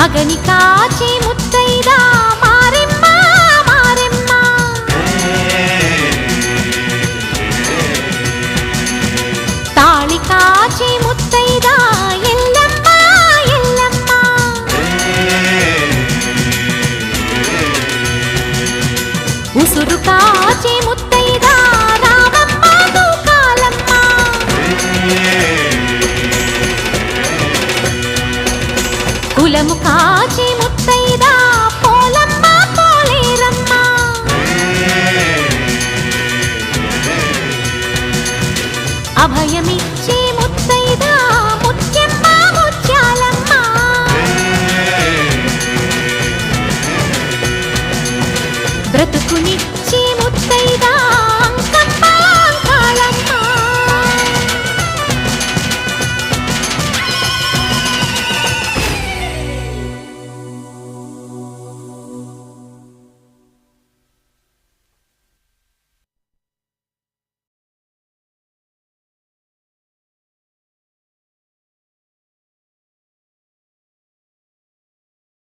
మగని కాచి ముత్తైదా మారెమ్మ మారెమ్మ తాళి కాచి ముత్తైదా ఎల్లమ్మ ఎల్లమ్మ ఉసురు కాచి ముత్తైదా రామమ్మ తూకాలమ్మ కులము కాచి